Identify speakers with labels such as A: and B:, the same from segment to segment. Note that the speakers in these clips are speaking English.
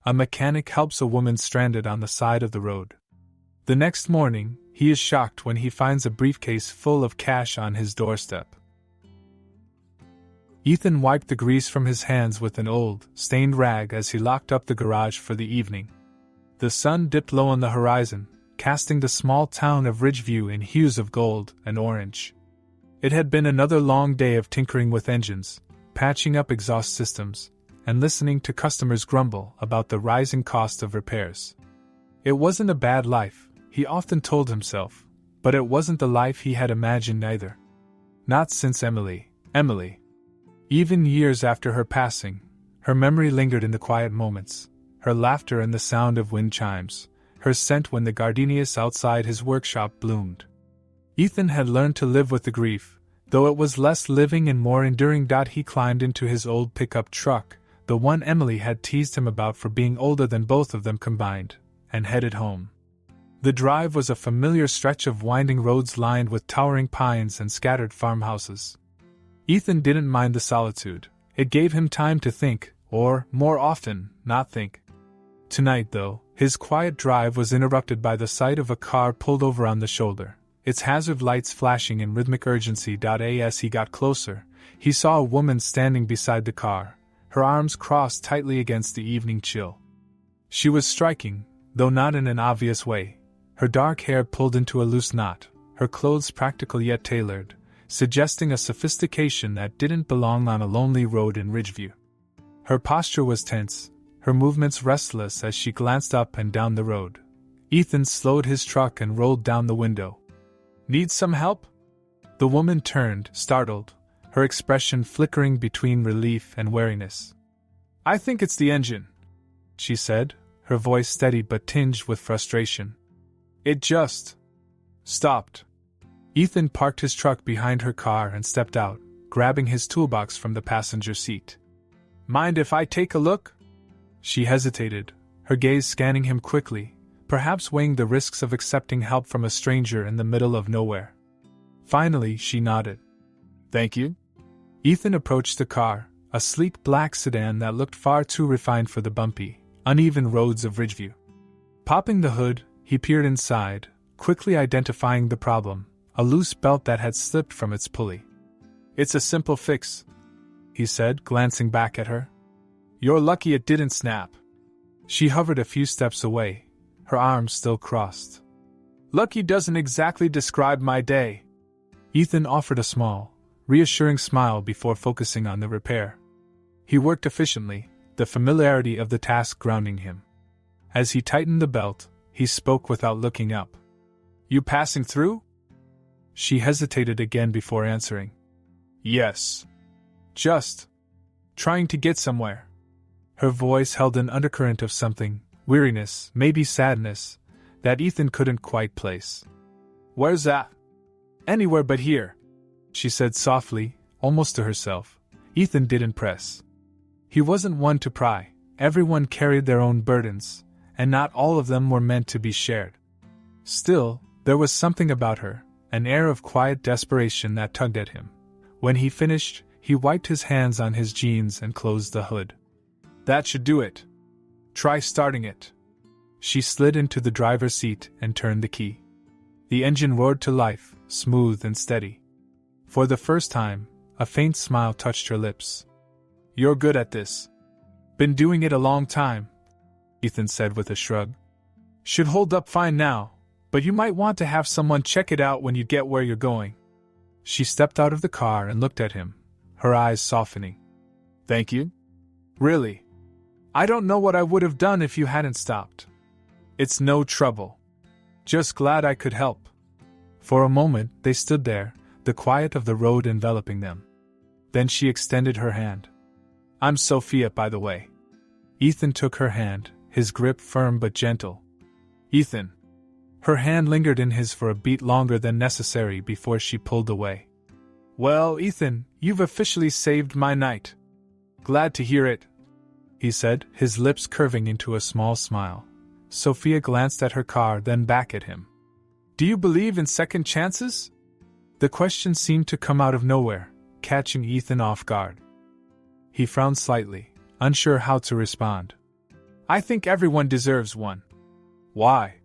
A: A mechanic helps a woman stranded on the side of the road. The next morning, he is shocked when he finds a briefcase full of cash on his doorstep. Ethan wiped the grease from his hands with an old, stained rag as he locked up the garage for the evening. The sun dipped low on the horizon, casting the small town of Ridgeview in hues of gold and orange. It had been another long day of tinkering with engines, patching up exhaust systems, and listening to customers grumble about the rising cost of repairs. It wasn't a bad life, he often told himself, but it wasn't the life he had imagined either. Not since Emily. Even years after her passing, her memory lingered in the quiet moments, her laughter and the sound of wind chimes, her scent when the gardenias outside his workshop bloomed. Ethan had learned to live with the grief, though it was less living and more enduring. He climbed into his old pickup truck, the one Emily had teased him about for being older than both of them combined, and headed home. The drive was a familiar stretch of winding roads lined with towering pines and scattered farmhouses. Ethan didn't mind the solitude. It gave him time to think, or, more often, not think. Tonight, though, his quiet drive was interrupted by the sight of a car pulled over on the shoulder, its hazard lights flashing in rhythmic urgency. As he got closer, he saw a woman standing beside the car, her arms crossed tightly against the evening chill. She was striking, though not in an obvious way, her dark hair pulled into a loose knot, her clothes practical yet tailored, suggesting a sophistication that didn't belong on a lonely road in Ridgeview. Her posture was tense, her movements restless as she glanced up and down the road. Ethan slowed his truck and rolled down the window. "Need some help?" The woman turned, startled, her expression flickering between relief and wariness. "I think it's the engine," she said, her voice steady but tinged with frustration. "It just stopped." Ethan parked his truck behind her car and stepped out, grabbing his toolbox from the passenger seat. "Mind if I take a look?" She hesitated, her gaze scanning him quickly, perhaps weighing the risks of accepting help from a stranger in the middle of nowhere. Finally, she nodded. "Thank you." Ethan approached the car, a sleek black sedan that looked far too refined for the bumpy, uneven roads of Ridgeview. Popping the hood, he peered inside, quickly identifying the problem, a loose belt that had slipped from its pulley. "It's a simple fix," he said, glancing back at her. "You're lucky it didn't snap." She hovered a few steps away, her arms still crossed. "Lucky doesn't exactly describe my day." Ethan offered a small, reassuring smile before focusing on the repair. He worked efficiently, the familiarity of the task grounding him. As he tightened the belt, he spoke without looking up. "You passing through?" She hesitated again before answering. "Yes. Just trying to get somewhere." Her voice held an undercurrent of something, weariness, maybe sadness, that Ethan couldn't quite place. "Where's that?" "Anywhere but here," she said softly, almost to herself. Ethan didn't press. He wasn't one to pry. Everyone carried their own burdens, and not all of them were meant to be shared. Still, there was something about her, an air of quiet desperation that tugged at him. When he finished, he wiped his hands on his jeans and closed the hood. "That should do it. Try starting it." She slid into the driver's seat and turned the key. The engine roared to life, smooth and steady. For the first time, a faint smile touched her lips. "You're good at this." "Been doing it a long time," Ethan said with a shrug. "Should hold up fine now, but you might want to have someone check it out when you get where you're going." She stepped out of the car and looked at him, her eyes softening. "Thank you? Really? I don't know what I would have done if you hadn't stopped." "It's no trouble. Just glad I could help." For a moment, they stood there, the quiet of the road enveloping them. Then she extended her hand. "I'm Sophia, by the way." Ethan took her hand, his grip firm but gentle. "Ethan." Her hand lingered in his for a beat longer than necessary before she pulled away. "Well, Ethan, you've officially saved my night." "Glad to hear it," he said, his lips curving into a small smile. Sophia glanced at her car, then back at him. "Do you believe in second chances?" The question seemed to come out of nowhere, catching Ethan off guard. He frowned slightly, unsure how to respond. I think everyone deserves one. Why?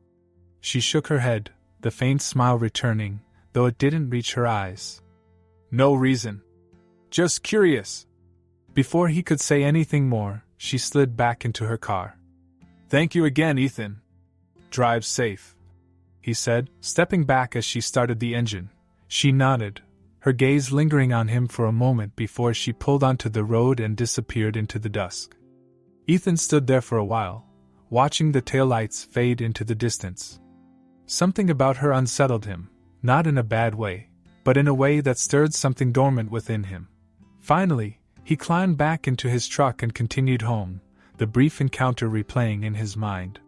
A: She shook her head, the faint smile returning, though it didn't reach her eyes. No reason. Just curious. Before he could say anything more, she slid back into her car. Thank you again, Ethan. Drive safe, he said, stepping back as she started the engine. She nodded, her gaze lingering on him for a moment before she pulled onto the road and disappeared into the dusk. Ethan stood there for a while, watching the taillights fade into the distance. Something about her unsettled him, not in a bad way, but in a way that stirred something dormant within him. Finally, he climbed back into his truck and continued home, the brief encounter replaying in his mind.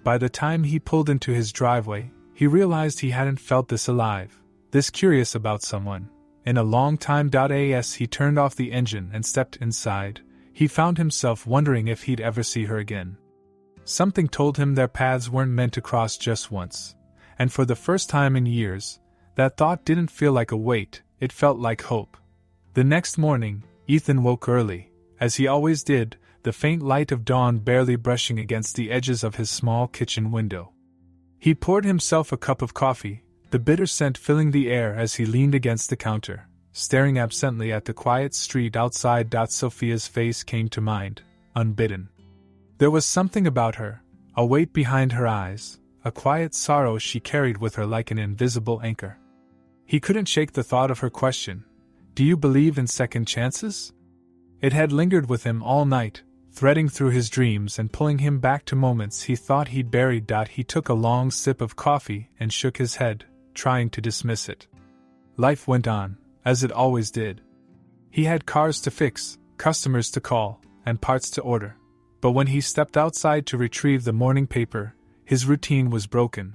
A: By the time he pulled into his driveway, he realized he hadn't felt this alive, this curious about someone, in a long time. As he turned off the engine and stepped inside, he found himself wondering if he'd ever see her again. Something told him their paths weren't meant to cross just once, and for the first time in years, that thought didn't feel like a weight, it felt like hope. The next morning, Ethan woke early, as he always did, the faint light of dawn barely brushing against the edges of his small kitchen window. He poured himself a cup of coffee, the bitter scent filling the air as he leaned against the counter, staring absently at the quiet street outside. Sophia's face came to mind, unbidden. There was something about her, a weight behind her eyes, a quiet sorrow she carried with her like an invisible anchor. He couldn't shake the thought of her question, "Do you believe in second chances?" It had lingered with him all night, threading through his dreams and pulling him back to moments he thought he'd buried. He took a long sip of coffee and shook his head, trying to dismiss it. Life went on, as it always did. He had cars to fix, customers to call, and parts to order. But when he stepped outside to retrieve the morning paper, his routine was broken.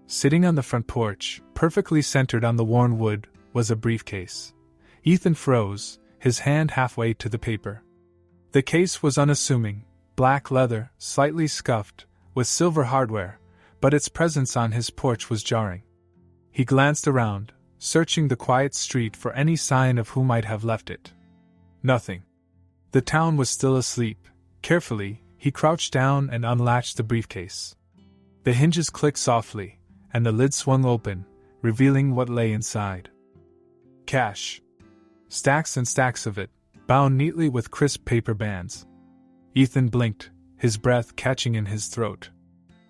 A: Sitting on the front porch, perfectly centered on the worn wood, was a briefcase. Ethan froze, his hand halfway to the paper. The case was unassuming, black leather, slightly scuffed, with silver hardware, but its presence on his porch was jarring. He glanced around, searching the quiet street for any sign of who might have left it. Nothing. The town was still asleep. Carefully, he crouched down and unlatched the briefcase. The hinges clicked softly, and the lid swung open, revealing what lay inside. Cash. Stacks and stacks of it, bound neatly with crisp paper bands. Ethan blinked, his breath catching in his throat.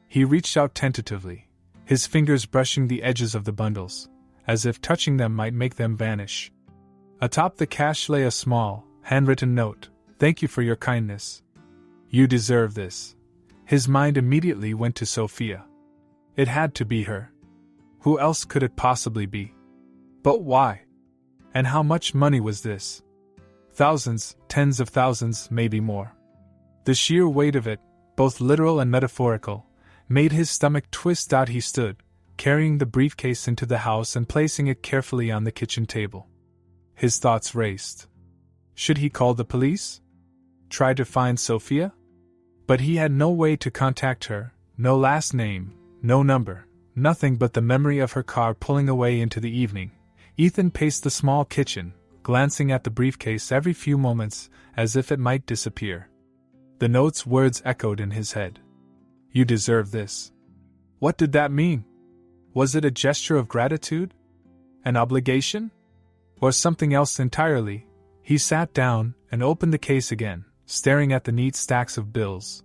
A: He reached out tentatively, his fingers brushing the edges of the bundles, as if touching them might make them vanish. Atop the cash lay a small, handwritten note, "Thank you for your kindness. You deserve this." His mind immediately went to Sophia. It had to be her. Who else could it possibly be? But why? And how much money was this? Thousands, tens of thousands, maybe more. The sheer weight of it, both literal and metaphorical, made his stomach twist. He stood, carrying the briefcase into the house and placing it carefully on the kitchen table. His thoughts raced. Should he call the police? Try to find Sophia? But he had no way to contact her, no last name, no number, nothing but the memory of her car pulling away into the evening. Ethan paced the small kitchen, glancing at the briefcase every few moments, as if it might disappear. The note's words echoed in his head. You deserve this. What did that mean? Was it a gesture of gratitude? An obligation? Or something else entirely? He sat down and opened the case again, staring at the neat stacks of bills.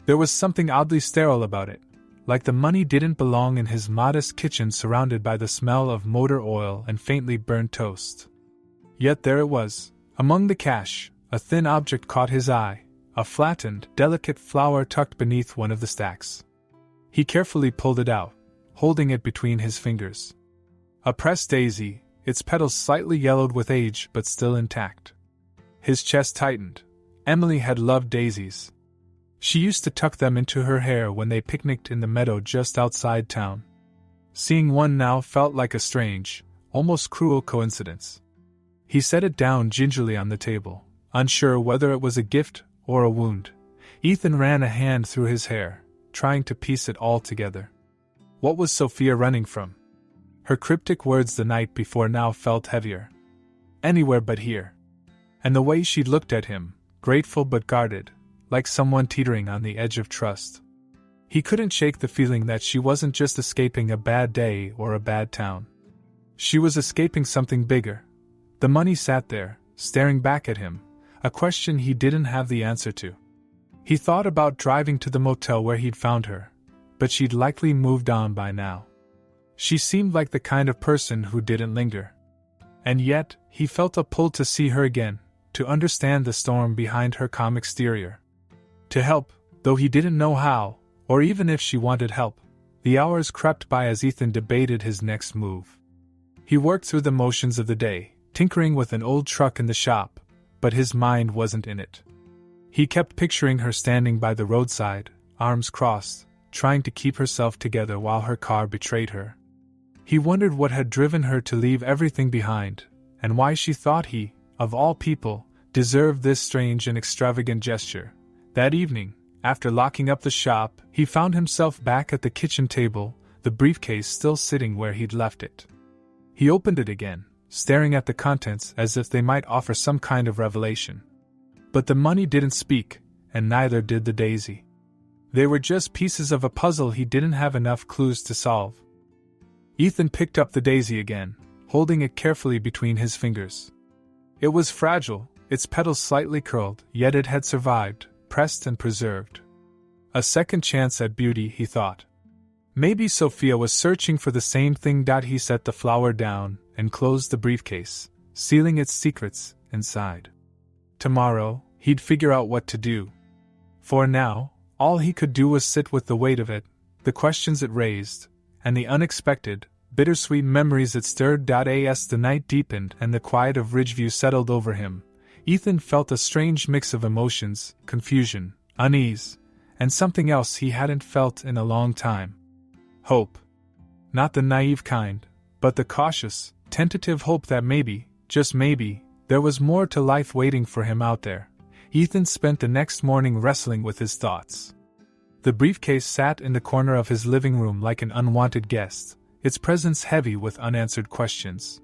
A: There was something oddly sterile about it, like the money didn't belong in his modest kitchen surrounded by the smell of motor oil and faintly burned toast. Yet there it was, among the cash. A thin object caught his eye, a flattened, delicate flower tucked beneath one of the stacks. He carefully pulled it out, holding it between his fingers. A pressed daisy, its petals slightly yellowed with age but still intact. His chest tightened. Emily had loved daisies. She used to tuck them into her hair when they picnicked in the meadow just outside town. Seeing one now felt like a strange, almost cruel coincidence. He set it down gingerly on the table, unsure whether it was a gift or a wound. Ethan ran a hand through his hair, trying to piece it all together. What was Sophia running from? Her cryptic words the night before now felt heavier. Anywhere but here. And the way she'd looked at him, grateful but guarded, like someone teetering on the edge of trust. He couldn't shake the feeling that she wasn't just escaping a bad day or a bad town. She was escaping something bigger. The money sat there, staring back at him, a question he didn't have the answer to. He thought about driving to the motel where he'd found her, but she'd likely moved on by now. She seemed like the kind of person who didn't linger. And yet, he felt a pull to see her again, to understand the storm behind her calm exterior. To help, though he didn't know how, or even if she wanted help. The hours crept by as Ethan debated his next move. He worked through the motions of the day, tinkering with an old truck in the shop, but his mind wasn't in it. He kept picturing her standing by the roadside, arms crossed, trying to keep herself together while her car betrayed her. He wondered what had driven her to leave everything behind, and why she thought he, of all people, deserved this strange and extravagant gesture. That evening, after locking up the shop, he found himself back at the kitchen table, the briefcase still sitting where he'd left it. He opened it again, staring at the contents as if they might offer some kind of revelation. But the money didn't speak, and neither did the daisy. They were just pieces of a puzzle he didn't have enough clues to solve. Ethan picked up the daisy again, holding it carefully between his fingers. It was fragile, its petals slightly curled, yet it had survived, pressed and preserved. A second chance at beauty, he thought. Maybe Sophia was searching for the same thing. He set the flower down and closed the briefcase, sealing its secrets inside. Tomorrow, he'd figure out what to do. For now, all he could do was sit with the weight of it, the questions it raised, and the unexpected, bittersweet memories it stirred. As the night deepened and the quiet of Ridgeview settled over him, Ethan felt a strange mix of emotions, confusion, unease, and something else he hadn't felt in a long time. Hope. Not the naive kind, but the cautious, tentative hope that maybe, just maybe, there was more to life waiting for him out there. Ethan spent the next morning wrestling with his thoughts. The briefcase sat in the corner of his living room like an unwanted guest, its presence heavy with unanswered questions.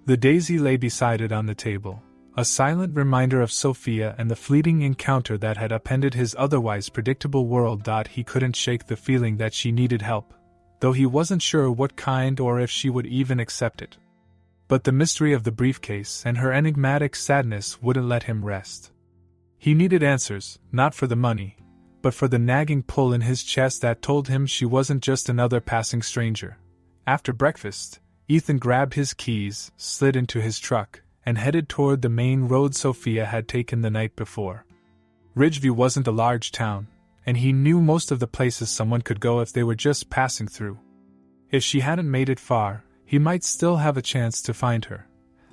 A: The daisy lay beside it on the table, a silent reminder of Sophia and the fleeting encounter that had upended his otherwise predictable world. He couldn't shake the feeling that she needed help, though he wasn't sure what kind or if she would even accept it. But the mystery of the briefcase and her enigmatic sadness wouldn't let him rest. He needed answers, not for the money, but for the nagging pull in his chest that told him she wasn't just another passing stranger. After breakfast, Ethan grabbed his keys, slid into his truck, and headed toward the main road Sophia had taken the night before. Ridgeview wasn't a large town, and he knew most of the places someone could go if they were just passing through. If she hadn't made it far, he might still have a chance to find her.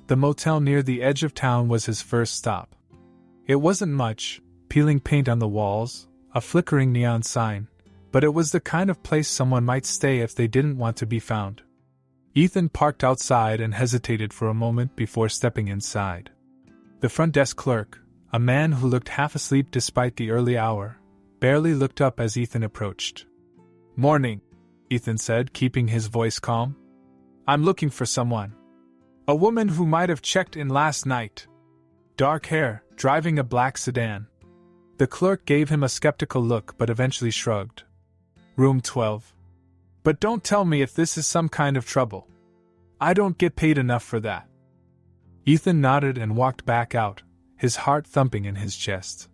A: The motel near the edge of town was his first stop. It wasn't much, peeling paint on the walls, a flickering neon sign, but it was the kind of place someone might stay if they didn't want to be found. Ethan parked outside and hesitated for a moment before stepping inside. The front desk clerk, a man who looked half asleep despite the early hour, barely looked up as Ethan approached. "Morning," Ethan said, keeping his voice calm. "I'm looking for someone. A woman who might have checked in last night. Dark hair, driving a black sedan." The clerk gave him a skeptical look but eventually shrugged. "Room 12. But don't tell me if this is some kind of trouble. I don't get paid enough for that." Ethan nodded and walked back out, his heart thumping in his chest.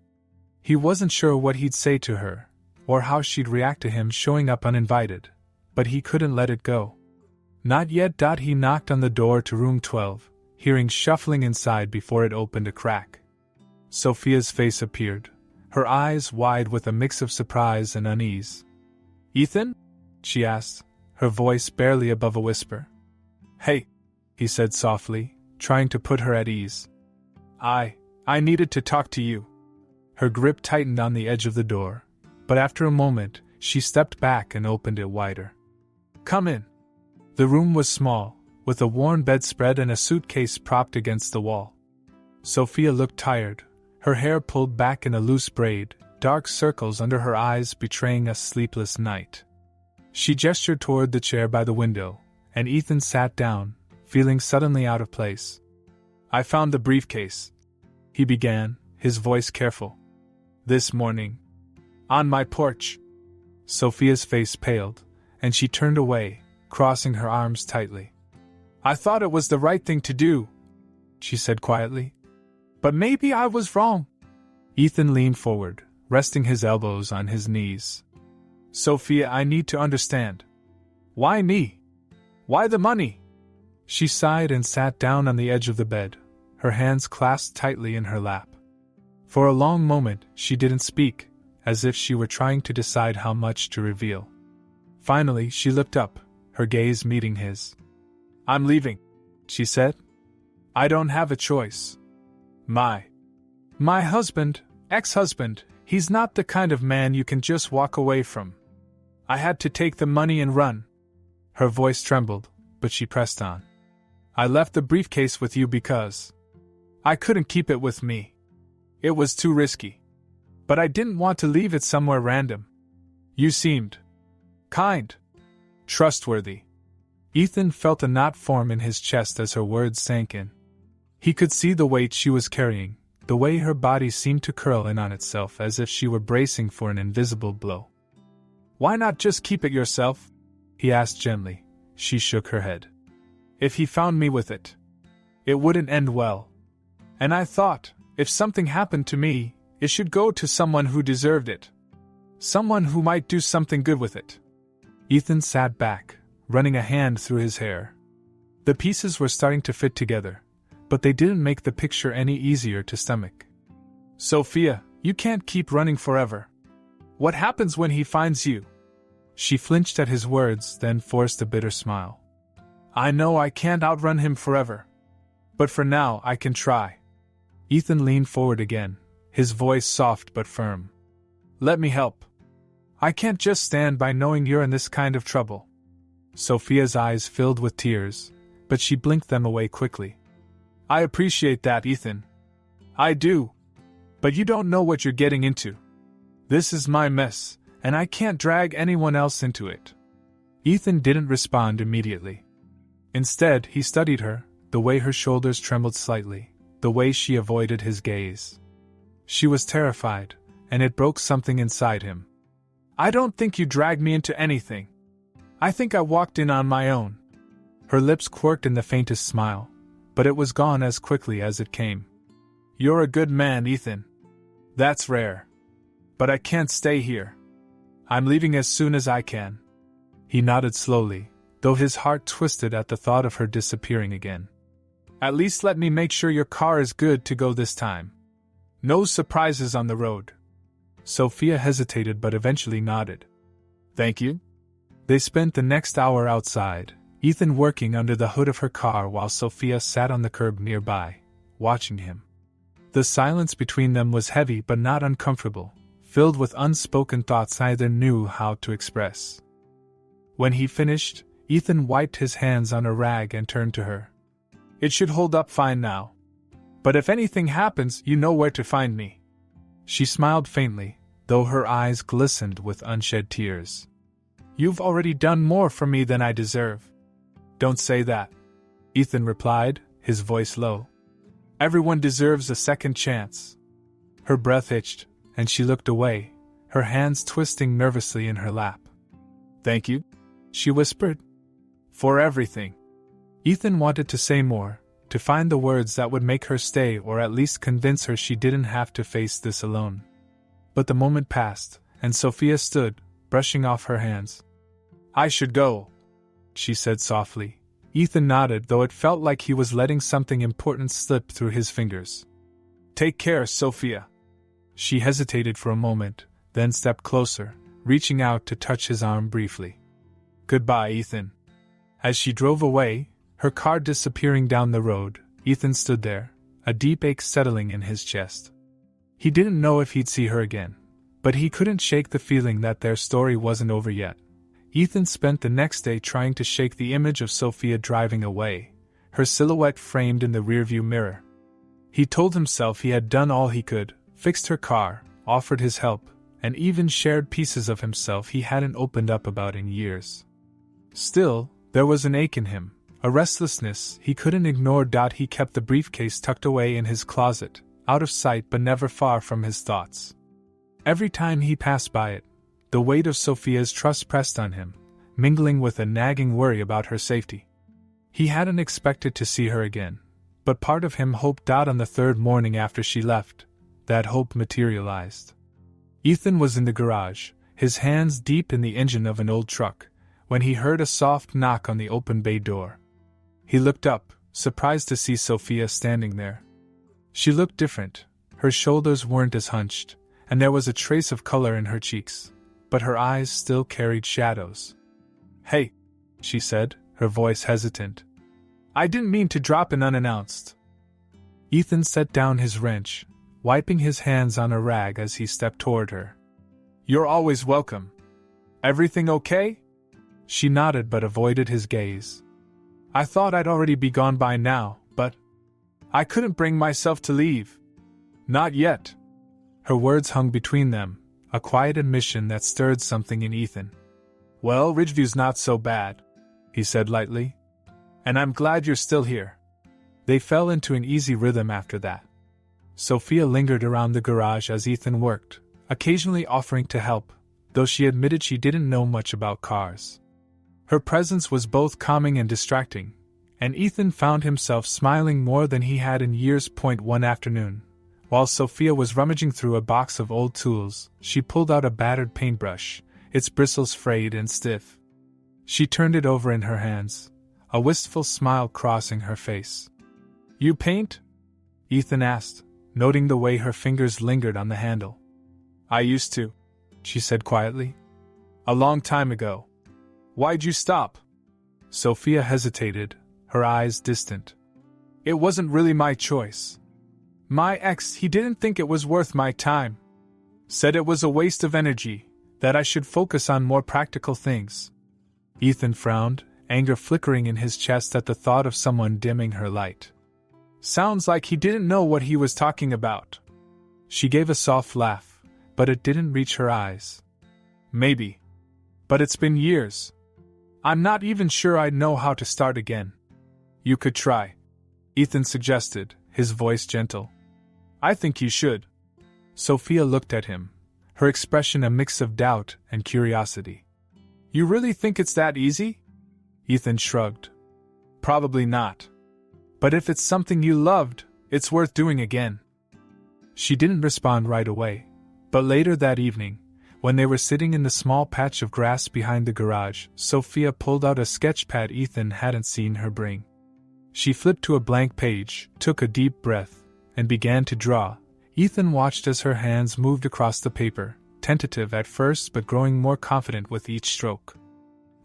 A: He wasn't sure what he'd say to her, or how she'd react to him showing up uninvited, but he couldn't let it go. Not yet. He knocked on the door to room 12, hearing shuffling inside before it opened a crack. Sophia's face appeared, her eyes wide with a mix of surprise and unease. "Ethan?" she asked, her voice barely above a whisper. "Hey," he said softly, trying to put her at ease. I needed to talk to you." Her grip tightened on the edge of the door, but after a moment, she stepped back and opened it wider. "Come in." The room was small, with a worn bedspread and a suitcase propped against the wall. Sophia looked tired, her hair pulled back in a loose braid, dark circles under her eyes betraying a sleepless night. She gestured toward the chair by the window, and Ethan sat down, feeling suddenly out of place. "I found the briefcase," he began, his voice careful. This morning. On my porch. Sophia's face paled, and she turned away, crossing her arms tightly. I thought it was the right thing to do, she said quietly. But maybe I was wrong. Ethan leaned forward, resting his elbows on his knees. Sophia, I need to understand. Why me? Why the money? She sighed and sat down on the edge of the bed, her hands clasped tightly in her lap. For a long moment, she didn't speak, as if she were trying to decide how much to reveal. Finally, she looked up, her gaze meeting his. I'm leaving, she said. I don't have a choice. My husband, ex-husband, he's not the kind of man you can just walk away from. I had to take the money and run. Her voice trembled, but she pressed on. I left the briefcase with you because I couldn't keep it with me. It was too risky. But I didn't want to leave it somewhere random. You seemed kind, trustworthy. Ethan felt a knot form in his chest as her words sank in. He could see the weight she was carrying, the way her body seemed to curl in on itself as if she were bracing for an invisible blow. Why not just keep it yourself? He asked gently. She shook her head. If he found me with it, it wouldn't end well. And I thought, if something happened to me, it should go to someone who deserved it. Someone who might do something good with it. Ethan sat back, running a hand through his hair. The pieces were starting to fit together, but they didn't make the picture any easier to stomach. Sophia, you can't keep running forever. What happens when he finds you? She flinched at his words, then forced a bitter smile. I know I can't outrun him forever. But for now, I can try. Ethan leaned forward again, his voice soft but firm. Let me help. I can't just stand by knowing you're in this kind of trouble. Sophia's eyes filled with tears, but she blinked them away quickly. I appreciate that, Ethan. I do. But you don't know what you're getting into. This is my mess, and I can't drag anyone else into it. Ethan didn't respond immediately. Instead, he studied her, the way her shoulders trembled slightly, the way she avoided his gaze. She was terrified, and it broke something inside him. I don't think you dragged me into anything. I think I walked in on my own. Her lips quirked in the faintest smile, but it was gone as quickly as it came. You're a good man, Ethan. That's rare. But I can't stay here. I'm leaving as soon as I can. He nodded slowly, though his heart twisted at the thought of her disappearing again. At least let me make sure your car is good to go this time. No surprises on the road. Sophia hesitated but eventually nodded. Thank you. They spent the next hour outside, Ethan working under the hood of her car while Sophia sat on the curb nearby, watching him. The silence between them was heavy but not uncomfortable, filled with unspoken thoughts neither knew how to express. When he finished, Ethan wiped his hands on a rag and turned to her. It should hold up fine now. But if anything happens, you know where to find me. She smiled faintly, though her eyes glistened with unshed tears. You've already done more for me than I deserve. Don't say that, Ethan replied, his voice low. Everyone deserves a second chance. Her breath hitched, and she looked away, her hands twisting nervously in her lap. Thank you, she whispered. For everything. Ethan wanted to say more, to find the words that would make her stay or at least convince her she didn't have to face this alone. But the moment passed, and Sophia stood, brushing off her hands. I should go, she said softly. Ethan nodded, though it felt like he was letting something important slip through his fingers. Take care, Sophia. She hesitated for a moment, then stepped closer, reaching out to touch his arm briefly. Goodbye, Ethan. As she drove away, her car disappearing down the road, Ethan stood there, a deep ache settling in his chest. He didn't know if he'd see her again, but he couldn't shake the feeling that their story wasn't over yet. Ethan spent the next day trying to shake the image of Sophia driving away, her silhouette framed in the rearview mirror. He told himself he had done all he could, fixed her car, offered his help, and even shared pieces of himself he hadn't opened up about in years. Still, there was an ache in him, a restlessness he couldn't ignore. He kept the briefcase tucked away in his closet, out of sight but never far from his thoughts. Every time he passed by it, the weight of Sophia's trust pressed on him, mingling with a nagging worry about her safety. He hadn't expected to see her again, but part of him hoped out on the third morning after she left. That hope materialized. Ethan was in the garage, his hands deep in the engine of an old truck, when he heard a soft knock on the open bay door. He looked up, surprised to see Sophia standing there. She looked different. Her shoulders weren't as hunched, and there was a trace of color in her cheeks, but her eyes still carried shadows. "Hey," she said, her voice hesitant. "I didn't mean to drop in unannounced." Ethan set down his wrench, wiping his hands on a rag as he stepped toward her. "You're always welcome. Everything okay?" She nodded but avoided his gaze. "I thought I'd already be gone by now, but I couldn't bring myself to leave. Not yet." Her words hung between them, a quiet admission that stirred something in Ethan. "Well, Ridgeview's not so bad," he said lightly. "And I'm glad you're still here." They fell into an easy rhythm after that. Sophia lingered around the garage as Ethan worked, occasionally offering to help, though she admitted she didn't know much about cars. Her presence was both calming and distracting, and Ethan found himself smiling more than he had in years. One afternoon, while Sophia was rummaging through a box of old tools, she pulled out a battered paintbrush, its bristles frayed and stiff. She turned it over in her hands, a wistful smile crossing her face. "You paint?" Ethan asked, noting the way her fingers lingered on the handle. "I used to," she said quietly. "A long time ago." "Why'd you stop?" Sophia hesitated, her eyes distant. "It wasn't really my choice. My ex, he didn't think it was worth my time. Said it was a waste of energy, that I should focus on more practical things." Ethan frowned, anger flickering in his chest at the thought of someone dimming her light. "Sounds like he didn't know what he was talking about." She gave a soft laugh, but it didn't reach her eyes. "Maybe. But it's been years. I'm not even sure I'd know how to start again." "You could try," Ethan suggested, his voice gentle. "I think you should." Sophia looked at him, her expression a mix of doubt and curiosity. "You really think it's that easy?" Ethan shrugged. "Probably not. But if it's something you loved, it's worth doing again." She didn't respond right away, but later that evening, when they were sitting in the small patch of grass behind the garage, Sophia pulled out a sketch pad Ethan hadn't seen her bring. She flipped to a blank page, took a deep breath, and began to draw. Ethan watched as her hands moved across the paper, tentative at first but growing more confident with each stroke.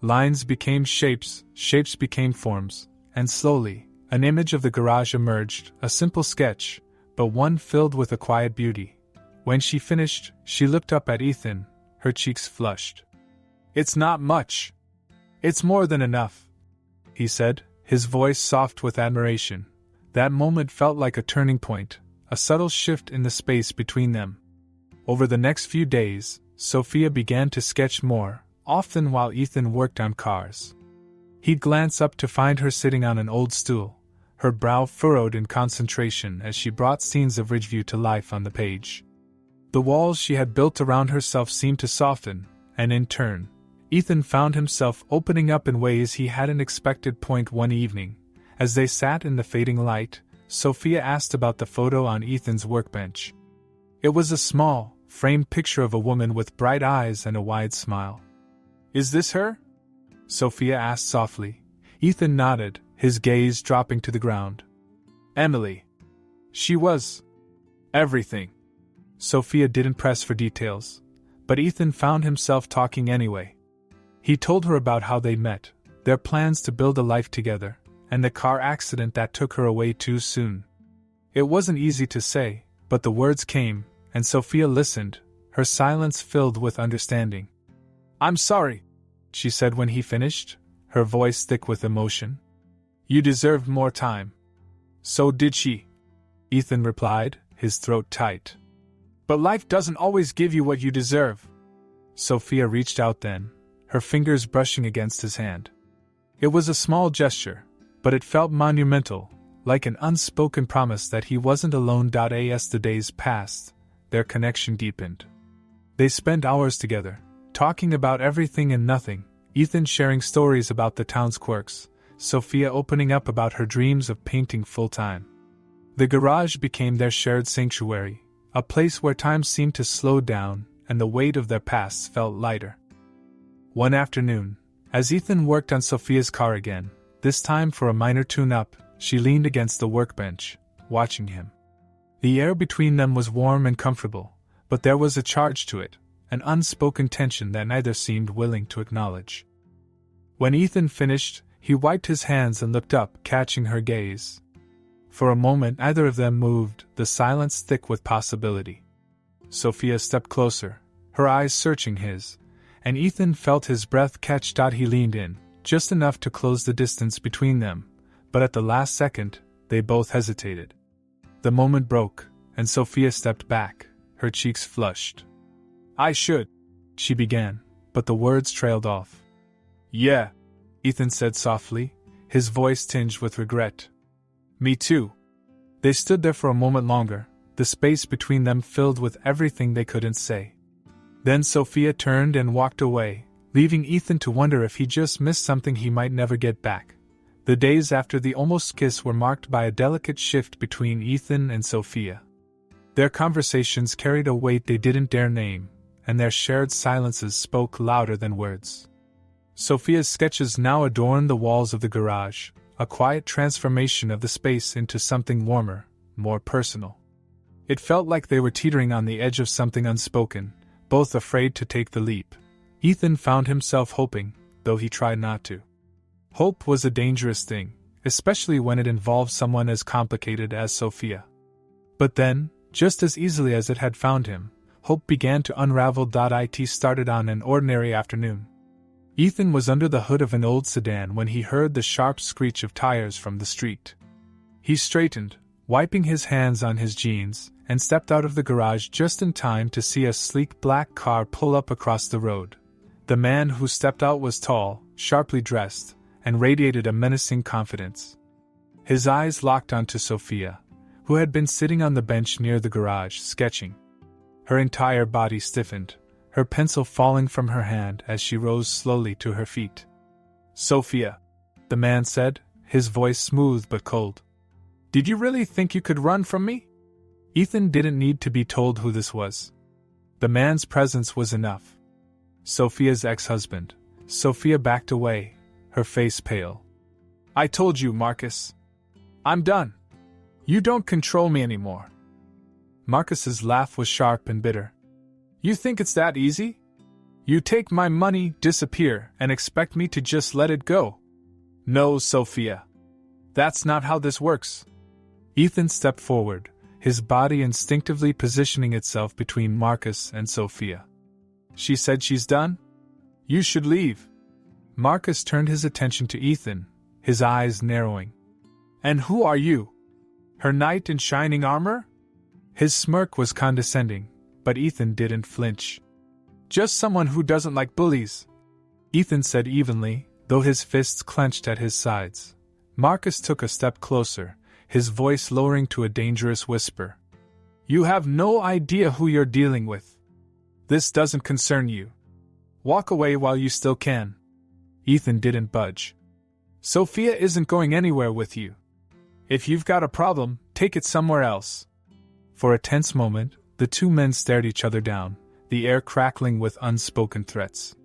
A: Lines became shapes, shapes became forms, and slowly, an image of the garage emerged, a simple sketch, but one filled with a quiet beauty. When she finished, she looked up at Ethan, her cheeks flushed. "It's not much. It's more than enough," he said, his voice soft with admiration. That moment felt like a turning point, a subtle shift in the space between them. Over the next few days, Sophia began to sketch more, often while Ethan worked on cars. He'd glance up to find her sitting on an old stool, her brow furrowed in concentration as she brought scenes of Ridgeview to life on the page. The walls she had built around herself seemed to soften, and in turn, Ethan found himself opening up in ways he hadn't expected. One evening, as they sat in the fading light, Sophia asked about the photo on Ethan's workbench. It was a small, framed picture of a woman with bright eyes and a wide smile. "Is this her?" Sophia asked softly. Ethan nodded, his gaze dropping to the ground. "Emily. She was everything." Sophia didn't press for details, but Ethan found himself talking anyway. He told her about how they met, their plans to build a life together, and the car accident that took her away too soon. It wasn't easy to say, but the words came, and Sophia listened, her silence filled with understanding. "I'm sorry," she said when he finished, her voice thick with emotion. "You deserved more time." "So did she," Ethan replied, his throat tight. "But life doesn't always give you what you deserve." Sophia reached out then, her fingers brushing against his hand. It was a small gesture, but it felt monumental, like an unspoken promise that he wasn't alone. As the days passed, their connection deepened. They spent hours together, talking about everything and nothing, Ethan sharing stories about the town's quirks, Sophia opening up about her dreams of painting full-time. The garage became their shared sanctuary, a place where time seemed to slow down and the weight of their pasts felt lighter. One afternoon, as Ethan worked on Sophia's car again, this time for a minor tune-up, she leaned against the workbench, watching him. The air between them was warm and comfortable, but there was a charge to it, an unspoken tension that neither seemed willing to acknowledge. When Ethan finished, he wiped his hands and looked up, catching her gaze. For a moment neither of them moved, the silence thick with possibility. Sophia stepped closer, her eyes searching his, and Ethan felt his breath catch. He leaned in, just enough to close the distance between them, but at the last second, they both hesitated. The moment broke, and Sophia stepped back, her cheeks flushed. "I should," she began, but the words trailed off. "Yeah," Ethan said softly, his voice tinged with regret. "Me too." They stood there for a moment longer, the space between them filled with everything they couldn't say. Then Sophia turned and walked away, leaving Ethan to wonder if he just missed something he might never get back. The days after the almost kiss were marked by a delicate shift between Ethan and Sophia. Their conversations carried a weight they didn't dare name, and their shared silences spoke louder than words. Sophia's sketches now adorned the walls of the garage, a quiet transformation of the space into something warmer, more personal. It felt like they were teetering on the edge of something unspoken, both afraid to take the leap. Ethan found himself hoping, though he tried not to. Hope was a dangerous thing, especially when it involved someone as complicated as Sophia. But then, just as easily as it had found him, hope began to unravel. It started on an ordinary afternoon. Ethan was under the hood of an old sedan when he heard the sharp screech of tires from the street. He straightened, wiping his hands on his jeans, and stepped out of the garage just in time to see a sleek black car pull up across the road. The man who stepped out was tall, sharply dressed, and radiated a menacing confidence. His eyes locked onto Sophia, who had been sitting on the bench near the garage, sketching. Her entire body stiffened, her pencil falling from her hand as she rose slowly to her feet. "Sophia," the man said, his voice smooth but cold. "Did you really think you could run from me?" Ethan didn't need to be told who this was. The man's presence was enough. Sophia's ex-husband. Sophia backed away, her face pale. "I told you, Marcus. I'm done. You don't control me anymore." Marcus's laugh was sharp and bitter. "You think it's that easy? You take my money, disappear, and expect me to just let it go? No, Sophia. That's not how this works." Ethan stepped forward, his body instinctively positioning itself between Marcus and Sophia. "She said she's done? You should leave." Marcus turned his attention to Ethan, his eyes narrowing. "And who are you? Her knight in shining armor?" His smirk was condescending, but Ethan didn't flinch. "Just someone who doesn't like bullies," Ethan said evenly, though his fists clenched at his sides. Marcus took a step closer, his voice lowering to a dangerous whisper. "You have no idea who you're dealing with. This doesn't concern you. Walk away while you still can." Ethan didn't budge. "Sophia isn't going anywhere with you. If you've got a problem, take it somewhere else." For a tense moment, the two men stared each other down, the air crackling with unspoken threats.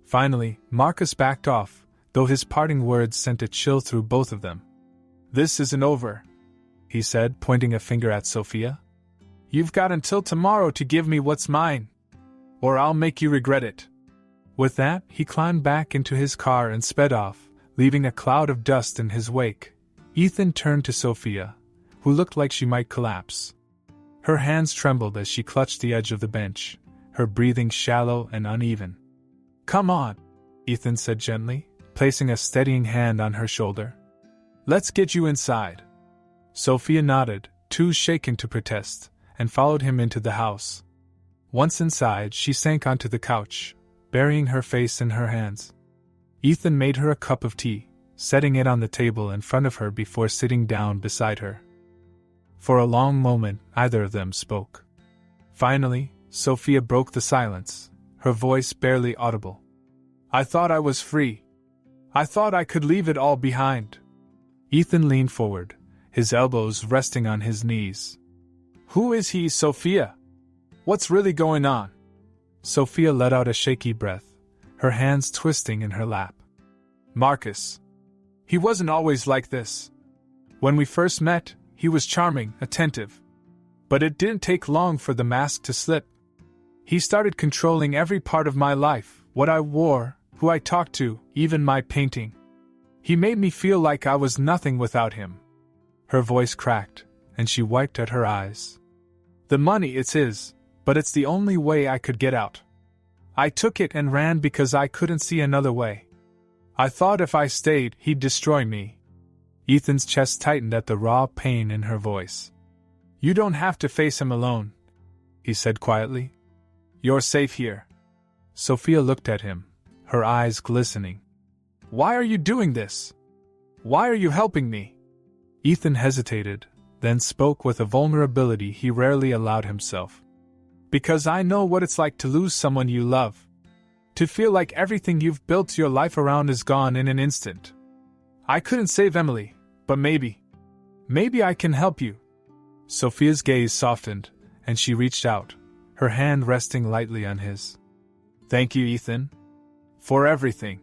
A: Finally, Marcus backed off, though his parting words sent a chill through both of them. "This isn't over," he said, pointing a finger at Sophia. "You've got until tomorrow to give me what's mine, or I'll make you regret it." With that, he climbed back into his car and sped off, leaving a cloud of dust in his wake. Ethan turned to Sophia, who looked like she might collapse. Her hands trembled as she clutched the edge of the bench, her breathing shallow and uneven. "Come on," Ethan said gently, placing a steadying hand on her shoulder. "Let's get you inside." Sophia nodded, too shaken to protest, and followed him into the house. Once inside, she sank onto the couch, burying her face in her hands. Ethan made her a cup of tea, setting it on the table in front of her before sitting down beside her. For a long moment, neither of them spoke. Finally, Sophia broke the silence, her voice barely audible. I thought I was free. I thought I could leave it all behind. Ethan leaned forward, his elbows resting on his knees. Who is he, Sophia? What's really going on? Sophia let out a shaky breath, her hands twisting in her lap. Marcus. He wasn't always like this. When we first met, he was charming, attentive. But it didn't take long for the mask to slip. He started controlling every part of my life, what I wore, who I talked to, even my painting. He made me feel like I was nothing without him. Her voice cracked, and she wiped at her eyes. The money, it's his, but it's the only way I could get out. I took it and ran because I couldn't see another way. I thought if I stayed, he'd destroy me. Ethan's chest tightened at the raw pain in her voice. You don't have to face him alone, he said quietly. You're safe here. Sophia looked at him, her eyes glistening. Why are you doing this? Why are you helping me? Ethan hesitated, then spoke with a vulnerability he rarely allowed himself. Because I know what it's like to lose someone you love. To feel like everything you've built your life around is gone in an instant. I couldn't save Emily, but maybe I can help you. Sophia's gaze softened, and she reached out, her hand resting lightly on his. Thank you, Ethan. For everything.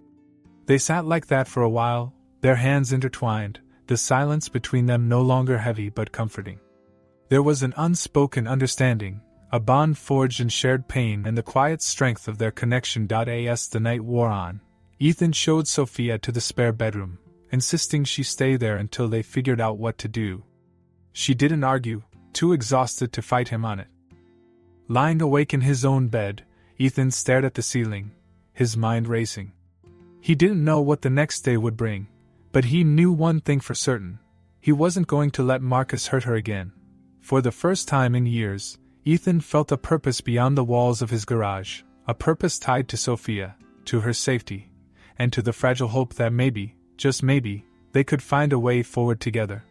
A: They sat like that for a while, their hands intertwined, the silence between them no longer heavy but comforting. There was an unspoken understanding, a bond forged in shared pain and the quiet strength of their connection. As the night wore on, Ethan showed Sophia to the spare bedroom, insisting she stay there until they figured out what to do. She didn't argue, too exhausted to fight him on it. Lying awake in his own bed, Ethan stared at the ceiling, his mind racing. He didn't know what the next day would bring, but he knew one thing for certain. He wasn't going to let Marcus hurt her again. For the first time in years, Ethan felt a purpose beyond the walls of his garage, a purpose tied to Sophia, to her safety, and to the fragile hope that maybe, just maybe, they could find a way forward together.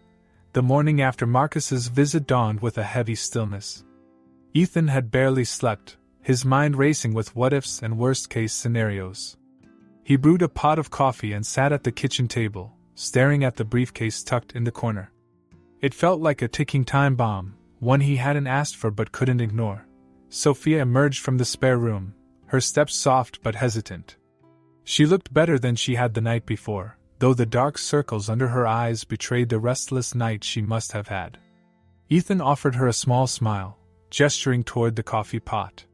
A: The morning after Marcus's visit dawned with a heavy stillness. Ethan had barely slept, his mind racing with what-ifs and worst-case scenarios. He brewed a pot of coffee and sat at the kitchen table, staring at the briefcase tucked in the corner. It felt like a ticking time bomb, one he hadn't asked for but couldn't ignore. Sophia emerged from the spare room, her steps soft but hesitant. She looked better than she had the night before, though the dark circles under her eyes betrayed the restless night she must have had. Ethan offered her a small smile, gesturing toward the coffee pot.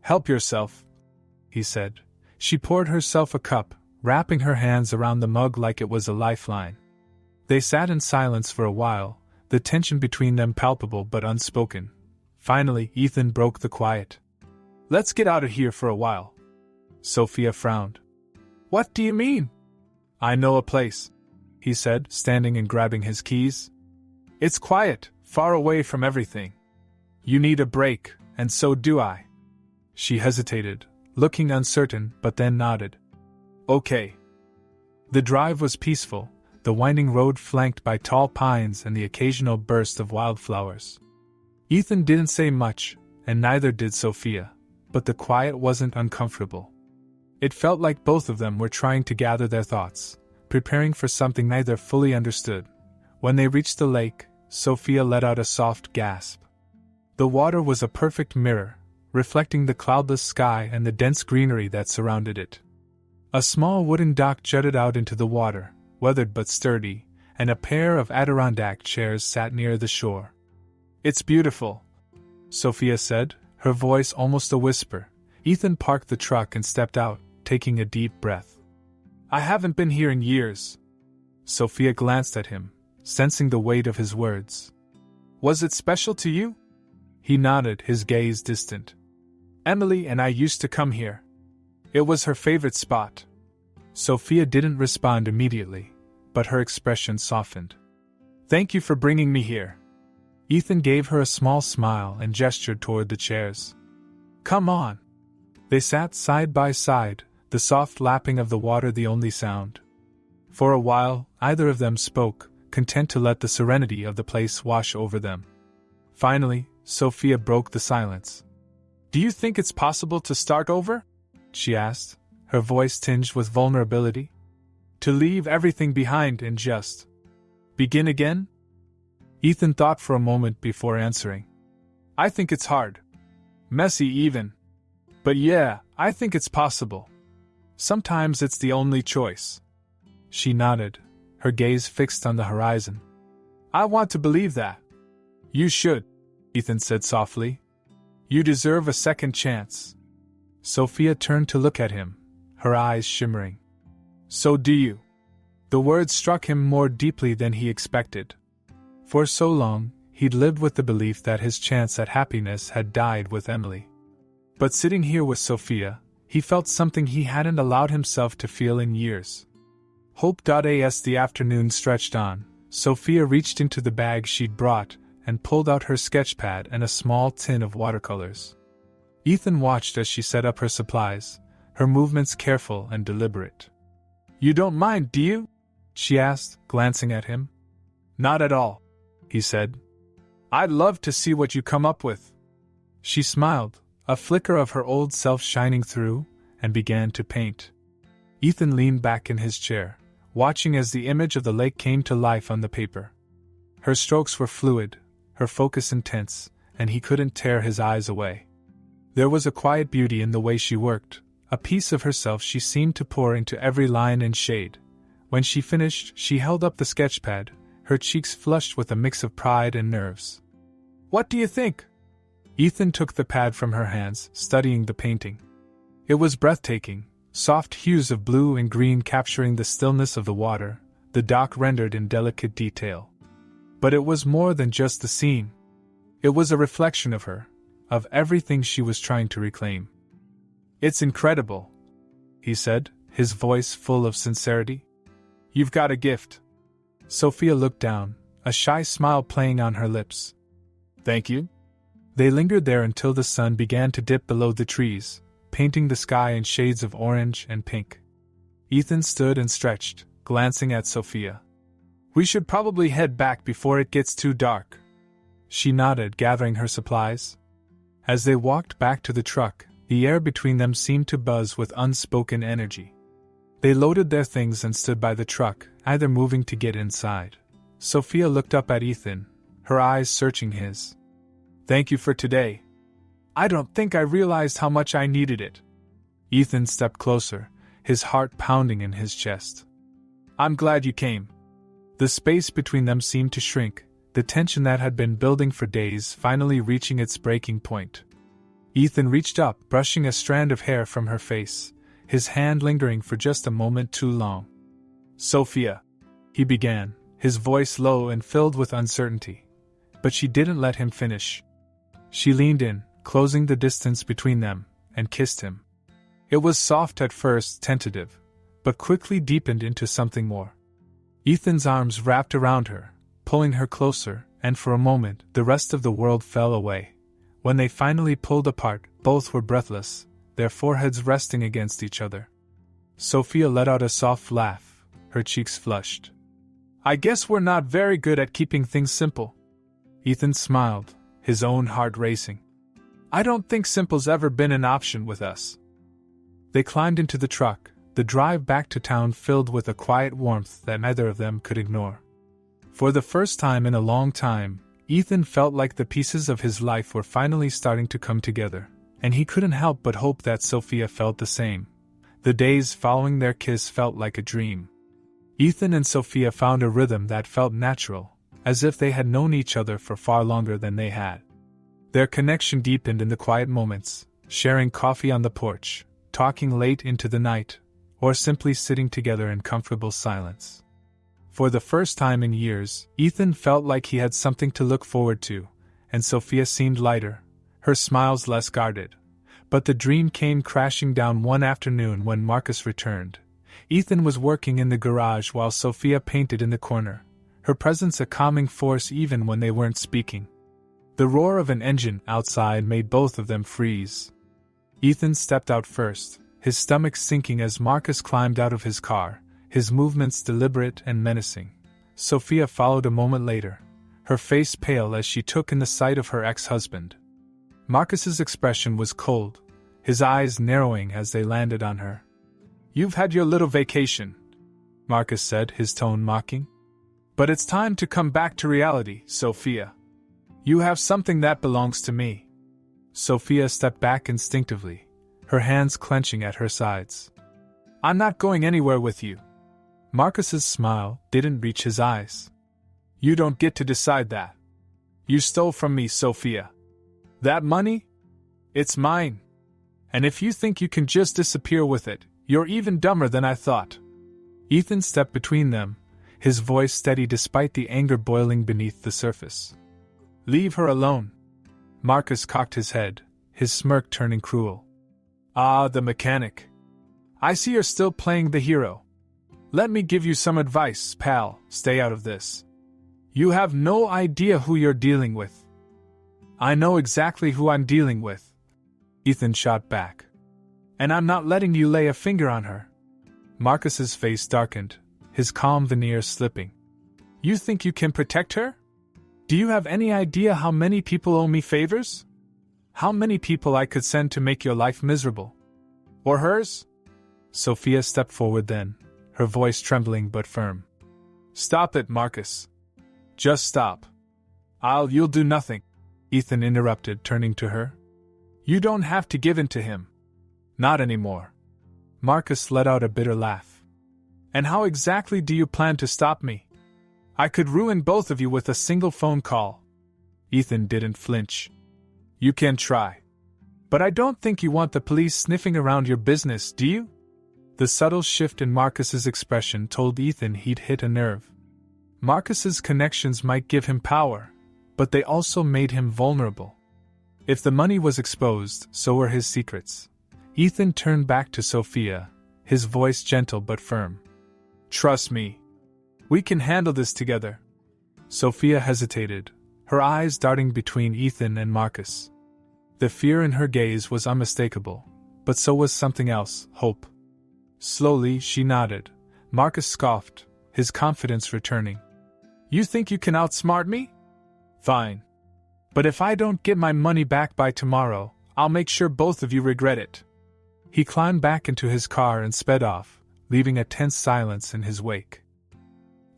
A: Help yourself, he said. She poured herself a cup, wrapping her hands around the mug like it was a lifeline. They sat in silence for a while, the tension between them palpable but unspoken. Finally, Ethan broke the quiet. Let's get out of here for a while. Sophia frowned. What do you mean? I know a place, he said, standing and grabbing his keys. It's quiet, far away from everything. You need a break, and so do I. She hesitated, looking uncertain, but then nodded. Okay. The drive was peaceful, the winding road flanked by tall pines and the occasional burst of wildflowers. Ethan didn't say much, and neither did Sophia, but the quiet wasn't uncomfortable. It felt like both of them were trying to gather their thoughts, preparing for something neither fully understood. When they reached the lake, Sophia let out a soft gasp. The water was a perfect mirror, reflecting the cloudless sky and the dense greenery that surrounded it. A small wooden dock jutted out into the water, weathered but sturdy, and a pair of Adirondack chairs sat near the shore. It's beautiful, Sophia said, her voice almost a whisper. Ethan parked the truck and stepped out, taking a deep breath. I haven't been here in years. Sophia glanced at him, sensing the weight of his words. Was it special to you? He nodded, his gaze distant. Emily and I used to come here. It was her favorite spot. Sophia didn't respond immediately, but her expression softened. Thank you for bringing me here. Ethan gave her a small smile and gestured toward the chairs. Come on. They sat side by side, the soft lapping of the water the only sound. For a while, either of them spoke, content to let the serenity of the place wash over them. Finally, Sophia broke the silence. Do you think it's possible to start over? She asked, her voice tinged with vulnerability. To leave everything behind and just begin again? Ethan thought for a moment before answering. I think it's hard. Messy even. But yeah, I think it's possible. Sometimes it's the only choice. She nodded, her gaze fixed on the horizon. I want to believe that. You should, Ethan said softly. You deserve a second chance. Sophia turned to look at him, her eyes shimmering. So do you. The words struck him more deeply than he expected. For so long, he'd lived with the belief that his chance at happiness had died with Emily. But sitting here with Sophia, he felt something he hadn't allowed himself to feel in years. Hope. As the afternoon stretched on, Sophia reached into the bag she'd brought and pulled out her sketchpad and a small tin of watercolors. Ethan watched as she set up her supplies, her movements careful and deliberate. You don't mind, do you? She asked, glancing at him. Not at all, he said. I'd love to see what you come up with. She smiled, a flicker of her old self shining through, and began to paint. Ethan leaned back in his chair, watching as the image of the lake came to life on the paper. Her strokes were fluid, her focus intense, and he couldn't tear his eyes away. There was a quiet beauty in the way she worked, a piece of herself she seemed to pour into every line and shade. When she finished, she held up the sketchpad, her cheeks flushed with a mix of pride and nerves. What do you think? Ethan took the pad from her hands, studying the painting. It was breathtaking, soft hues of blue and green capturing the stillness of the water, the dock rendered in delicate detail. But it was more than just the scene. It was a reflection of her, of everything she was trying to reclaim. It's incredible, he said, his voice full of sincerity. You've got a gift. Sophia looked down, a shy smile playing on her lips. Thank you. They lingered there until the sun began to dip below the trees, painting the sky in shades of orange and pink. Ethan stood and stretched, glancing at Sophia. We should probably head back before it gets too dark. She nodded, gathering her supplies. As they walked back to the truck, the air between them seemed to buzz with unspoken energy. They loaded their things and stood by the truck, either moving to get inside. Sophia looked up at Ethan, her eyes searching his. Thank you for today. I don't think I realized how much I needed it. Ethan stepped closer, his heart pounding in his chest. I'm glad you came. The space between them seemed to shrink, the tension that had been building for days finally reaching its breaking point. Ethan reached up, brushing a strand of hair from her face, his hand lingering for just a moment too long. Sophia, he began, his voice low and filled with uncertainty. But she didn't let him finish. She leaned in, closing the distance between them, and kissed him. It was soft at first, tentative, but quickly deepened into something more. Ethan's arms wrapped around her, pulling her closer, and for a moment the rest of the world fell away. When they finally pulled apart, both were breathless, their foreheads resting against each other. Sophia let out a soft laugh, her cheeks flushed. I guess we're not very good at keeping things simple. Ethan smiled, his own heart racing. I don't think simple's ever been an option with us. They climbed into the truck, the drive back to town filled with a quiet warmth that neither of them could ignore. For the first time in a long time, Ethan felt like the pieces of his life were finally starting to come together, and he couldn't help but hope that Sophia felt the same. The days following their kiss felt like a dream. Ethan and Sophia found a rhythm that felt natural, as if they had known each other for far longer than they had. Their connection deepened in the quiet moments, sharing coffee on the porch, talking late into the night, or simply sitting together in comfortable silence. For the first time in years, Ethan felt like he had something to look forward to, and Sophia seemed lighter, her smiles less guarded. But the dream came crashing down one afternoon when Marcus returned. Ethan was working in the garage while Sophia painted in the corner, her presence a calming force even when they weren't speaking. The roar of an engine outside made both of them freeze. Ethan stepped out first, his stomach sinking as Marcus climbed out of his car, his movements deliberate and menacing. Sophia followed a moment later, her face pale as she took in the sight of her ex-husband. Marcus's expression was cold, his eyes narrowing as they landed on her. "You've had your little vacation," Marcus said, his tone mocking. "But it's time to come back to reality, Sophia. You have something that belongs to me." Sophia stepped back instinctively, her hands clenching at her sides. "I'm not going anywhere with you." Marcus's smile didn't reach his eyes. "You don't get to decide that. You stole from me, Sophia. That money? It's mine. And if you think you can just disappear with it, you're even dumber than I thought." Ethan stepped between them, his voice steady despite the anger boiling beneath the surface. "Leave her alone." Marcus cocked his head, his smirk turning cruel. "Ah, the mechanic. I see you're still playing the hero. Let me give you some advice, pal, stay out of this. You have no idea who you're dealing with." "I know exactly who I'm dealing with," Ethan shot back. "And I'm not letting you lay a finger on her." Marcus's face darkened, his calm veneer slipping. "You think you can protect her? Do you have any idea how many people owe me favors? How many people I could send to make your life miserable? Or hers?" Sophia stepped forward then, her voice trembling but firm. "Stop it, Marcus. Just stop." You'll do nothing," Ethan interrupted, turning to her. "You don't have to give in to him. Not anymore." Marcus let out a bitter laugh. "And how exactly do you plan to stop me? I could ruin both of you with a single phone call." Ethan didn't flinch. "You can try. But I don't think you want the police sniffing around your business, do you?" The subtle shift in Marcus's expression told Ethan he'd hit a nerve. Marcus's connections might give him power, but they also made him vulnerable. If the money was exposed, so were his secrets. Ethan turned back to Sophia, his voice gentle but firm. "Trust me. We can handle this together." Sophia hesitated, her eyes darting between Ethan and Marcus. The fear in her gaze was unmistakable, but so was something else, hope. Slowly she nodded. Marcus scoffed, his confidence returning. "You think you can outsmart me? Fine. But if I don't get my money back by tomorrow, I'll make sure both of you regret it." He climbed back into his car and sped off, leaving a tense silence in his wake.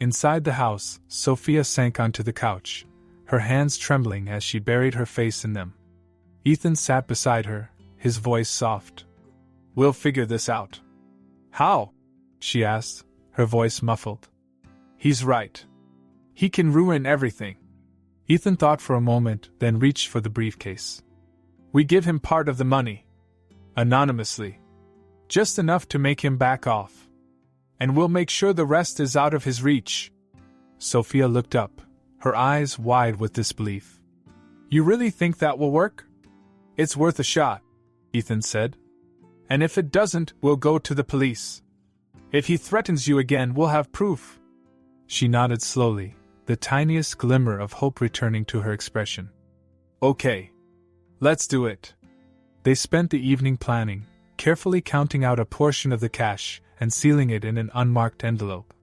A: Inside the house, Sophia sank onto the couch, her hands trembling as she buried her face in them. Ethan sat beside her, his voice soft. "We'll figure this out." "How?" she asked, her voice muffled. "He's right. He can ruin everything." Ethan thought for a moment, then reached for the briefcase. "We give him part of the money. Anonymously. Just enough to make him back off. And we'll make sure the rest is out of his reach." Sophia looked up, her eyes wide with disbelief. "You really think that will work?" "It's worth a shot," Ethan said. "And if it doesn't, we'll go to the police. If he threatens you again, we'll have proof." She nodded slowly, the tiniest glimmer of hope returning to her expression. "Okay. Let's do it." They spent the evening planning, carefully counting out a portion of the cash and sealing it in an unmarked envelope.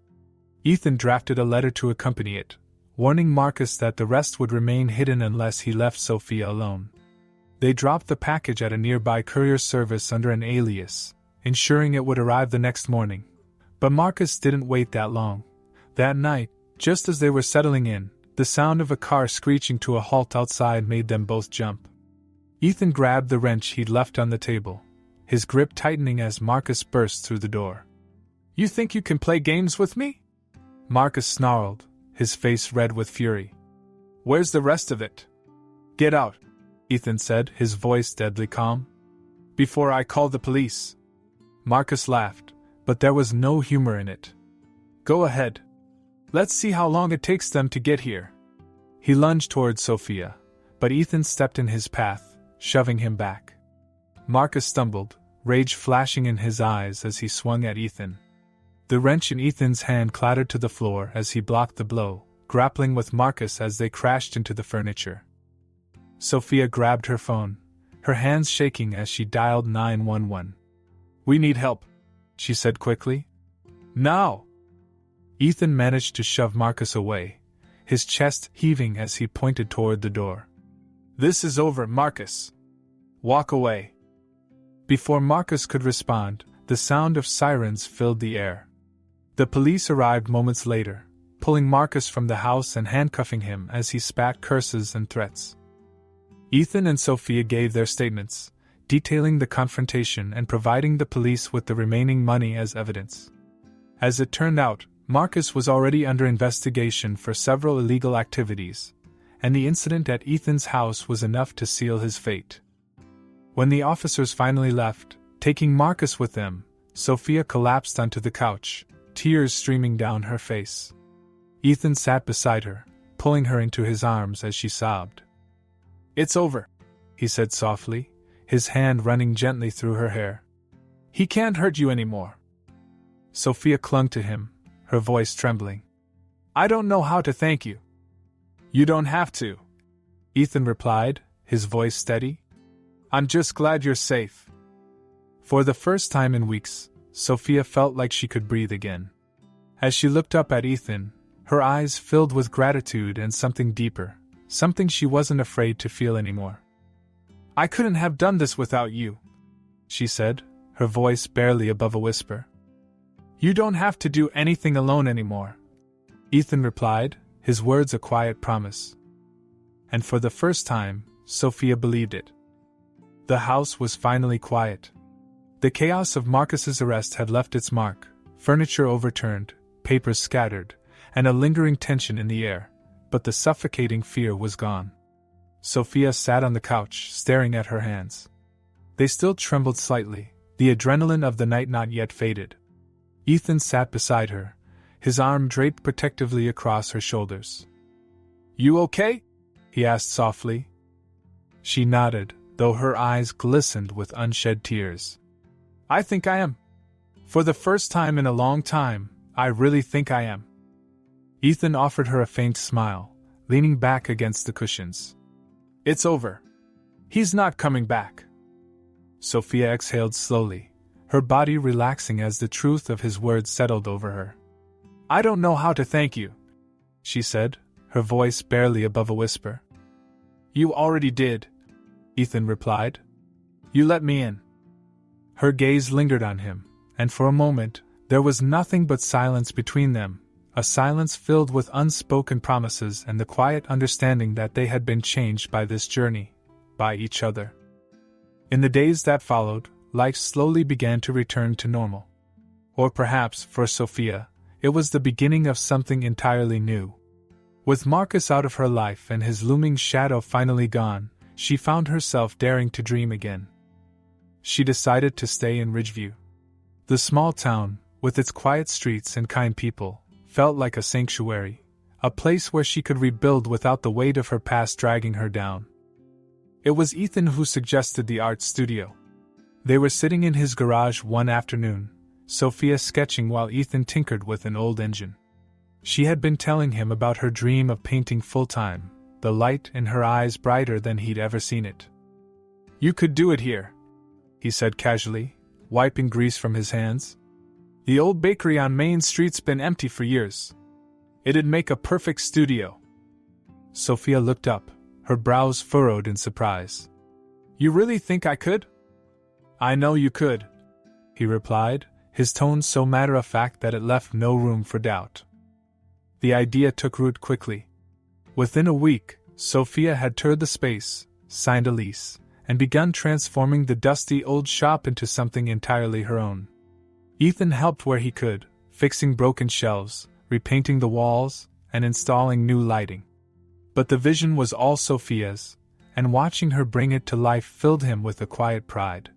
A: Ethan drafted a letter to accompany it, warning Marcus that the rest would remain hidden unless he left Sophia alone. They dropped the package at a nearby courier service under an alias, ensuring it would arrive the next morning. But Marcus didn't wait that long. That night, just as they were settling in, the sound of a car screeching to a halt outside made them both jump. Ethan grabbed the wrench he'd left on the table, his grip tightening as Marcus burst through the door. "You think you can play games with me?" Marcus snarled, his face red with fury. "Where's the rest of it?" "Get out," Ethan said, his voice deadly calm. "Before I call the police." Marcus laughed, but there was no humor in it. "Go ahead. Let's see how long it takes them to get here." He lunged toward Sophia, but Ethan stepped in his path, shoving him back. Marcus stumbled, rage flashing in his eyes as he swung at Ethan. The wrench in Ethan's hand clattered to the floor as he blocked the blow, grappling with Marcus as they crashed into the furniture. Sophia grabbed her phone, her hands shaking as she dialed 911. "We need help," she said quickly. "Now!" Ethan managed to shove Marcus away, his chest heaving as he pointed toward the door. "This is over, Marcus. Walk away." Before Marcus could respond, the sound of sirens filled the air. The police arrived moments later, pulling Marcus from the house and handcuffing him as he spat curses and threats. Ethan and Sophia gave their statements, detailing the confrontation and providing the police with the remaining money as evidence. As it turned out, Marcus was already under investigation for several illegal activities, and the incident at Ethan's house was enough to seal his fate. When the officers finally left, taking Marcus with them, Sophia collapsed onto the couch, tears streaming down her face. Ethan sat beside her, pulling her into his arms as she sobbed. "It's over," he said softly, his hand running gently through her hair. "He can't hurt you anymore." Sophia clung to him, her voice trembling. "I don't know how to thank you." "You don't have to," Ethan replied, his voice steady. "I'm just glad you're safe." For the first time in weeks, Sophia felt like she could breathe again. As she looked up at Ethan, her eyes filled with gratitude and something deeper, something she wasn't afraid to feel anymore. "I couldn't have done this without you," she said, her voice barely above a whisper. "You don't have to do anything alone anymore," Ethan replied, his words a quiet promise. And for the first time, Sophia believed it. The house was finally quiet. The chaos of Marcus's arrest had left its mark, furniture overturned, papers scattered, and a lingering tension in the air, but the suffocating fear was gone. Sophia sat on the couch, staring at her hands. They still trembled slightly, the adrenaline of the night not yet faded. Ethan sat beside her, his arm draped protectively across her shoulders. "You okay?" he asked softly. She nodded, though her eyes glistened with unshed tears. "I think I am. For the first time in a long time, I really think I am." Ethan offered her a faint smile, leaning back against the cushions. "It's over. He's not coming back." Sophia exhaled slowly, her body relaxing as the truth of his words settled over her. "I don't know how to thank you," she said, her voice barely above a whisper. "You already did," Ethan replied. "You let me in." Her gaze lingered on him, and for a moment, there was nothing but silence between them, a silence filled with unspoken promises and the quiet understanding that they had been changed by this journey, by each other. In the days that followed, life slowly began to return to normal. Or perhaps, for Sophia, it was the beginning of something entirely new. With Marcus out of her life and his looming shadow finally gone, she found herself daring to dream again. She decided to stay in Ridgeview. The small town, with its quiet streets and kind people, felt like a sanctuary, a place where she could rebuild without the weight of her past dragging her down. It was Ethan who suggested the art studio. They were sitting in his garage one afternoon, Sophia sketching while Ethan tinkered with an old engine. She had been telling him about her dream of painting full-time, the light in her eyes brighter than he'd ever seen it. "You could do it here," he said casually, wiping grease from his hands. "The old bakery on Main Street's been empty for years. It'd make a perfect studio." Sophia looked up, her brows furrowed in surprise. "You really think I could?" "I know you could," he replied, his tone so matter-of-fact that it left no room for doubt. The idea took root quickly. Within a week, Sophia had toured the space, signed a lease, and begun transforming the dusty old shop into something entirely her own. Ethan helped where he could, fixing broken shelves, repainting the walls, and installing new lighting. But the vision was all Sophia's, and watching her bring it to life filled him with a quiet pride.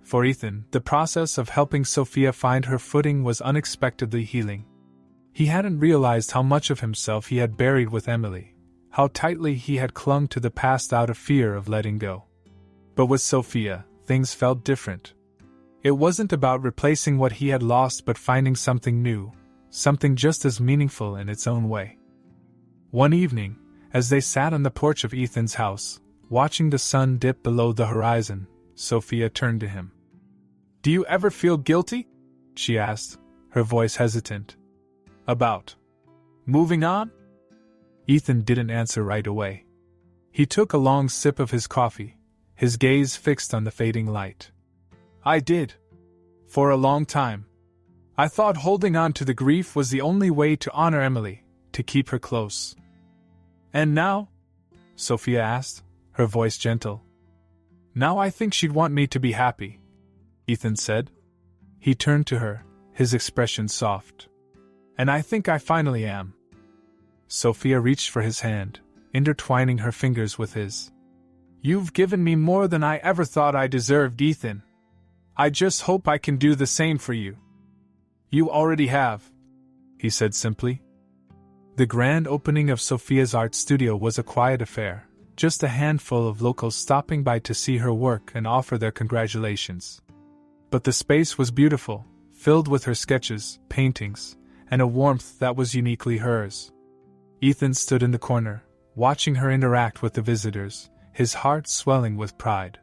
A: For Ethan, the process of helping Sophia find her footing was unexpectedly healing. He hadn't realized how much of himself he had buried with Emily, how tightly he had clung to the past out of fear of letting go. But with Sophia, things felt different. It wasn't about replacing what he had lost but finding something new, something just as meaningful in its own way. One evening, as they sat on the porch of Ethan's house, watching the sun dip below the horizon, Sophia turned to him. "Do you ever feel guilty?" she asked, her voice hesitant. "About moving on?" Ethan didn't answer right away. He took a long sip of his coffee, his gaze fixed on the fading light. I did. For a long time. I thought holding on to the grief was the only way to honor Emily, to keep her close. And now? Sophia asked, her voice gentle. Now I think she'd want me to be happy, Ethan said. He turned to her, his expression soft. And I think I finally am. Sophia reached for his hand, intertwining her fingers with his. You've given me more than I ever thought I deserved, Ethan. I just hope I can do the same for you. You already have, he said simply. The grand opening of Sophia's art studio was a quiet affair, just a handful of locals stopping by to see her work and offer their congratulations. But the space was beautiful, filled with her sketches, paintings, and a warmth that was uniquely hers. Ethan stood in the corner, watching her interact with the visitors, his heart swelling with pride.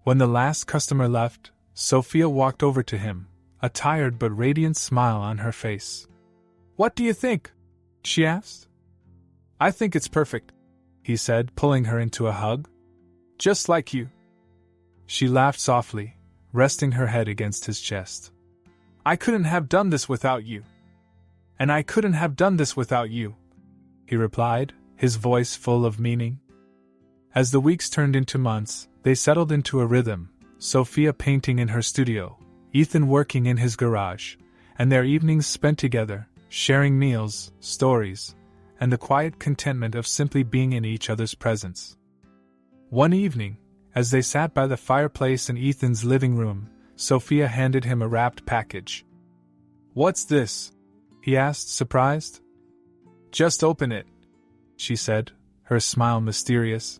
A: When the last customer left, Sophia walked over to him, a tired but radiant smile on her face. What do you think? She asked. I think it's perfect, he said, pulling her into a hug. Just like you. She laughed softly, resting her head against his chest. I couldn't have done this without you. And I couldn't have done this without you, he replied, his voice full of meaning. As the weeks turned into months, they settled into a rhythm, Sophia painting in her studio, Ethan working in his garage, and their evenings spent together, sharing meals, stories, and the quiet contentment of simply being in each other's presence. One evening, as they sat by the fireplace in Ethan's living room, Sophia handed him a wrapped package. What's this? He asked, surprised. Just open it, she said, her smile mysterious.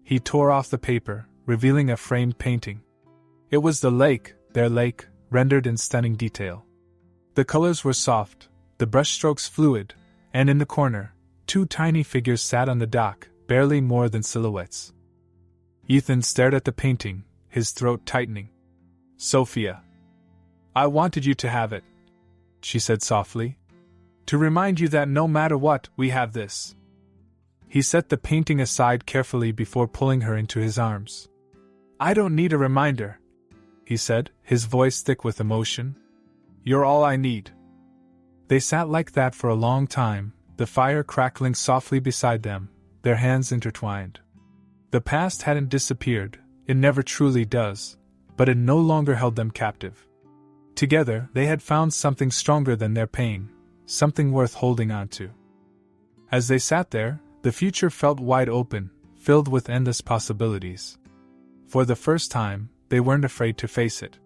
A: He tore off the paper, revealing a framed painting. It was the lake, their lake, rendered in stunning detail. The colors were soft, the brushstrokes fluid, and in the corner, two tiny figures sat on the dock, barely more than silhouettes. Ethan stared at the painting, his throat tightening. Sophia. I wanted you to have it, she said softly. To remind you that no matter what, we have this. He set the painting aside carefully before pulling her into his arms. I don't need a reminder, he said, his voice thick with emotion. You're all I need. They sat like that for a long time, the fire crackling softly beside them, their hands intertwined. The past hadn't disappeared, it never truly does, but it no longer held them captive. Together, they had found something stronger than their pain, something worth holding on to. As they sat there, the future felt wide open, filled with endless possibilities. For the first time, they weren't afraid to face it.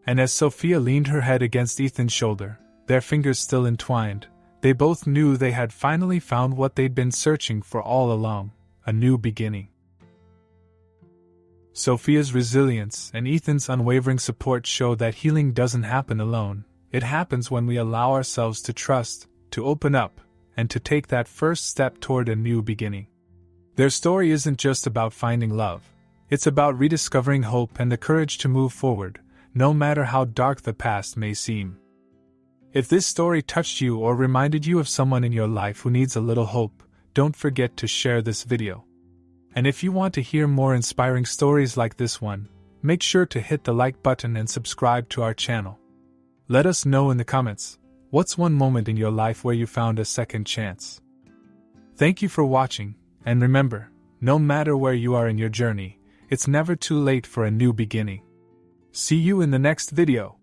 A: And as Sophia leaned her head against Ethan's shoulder, their fingers still entwined, they both knew they had finally found what they'd been searching for all along, a new beginning. Sophia's resilience and Ethan's unwavering support show that healing doesn't happen alone. It happens when we allow ourselves to trust, to open up, and to take that first step toward a new beginning. Their story isn't just about finding love. It's about rediscovering hope and the courage to move forward, no matter how dark the past may seem. If this story touched you or reminded you of someone in your life who needs a little hope, don't forget to share this video. And if you want to hear more inspiring stories like this one, make sure to hit the like button and subscribe to our channel. Let us know in the comments, what's one moment in your life where you found a second chance? Thank you for watching, and remember, no matter where you are in your journey, it's never too late for a new beginning. See you in the next video.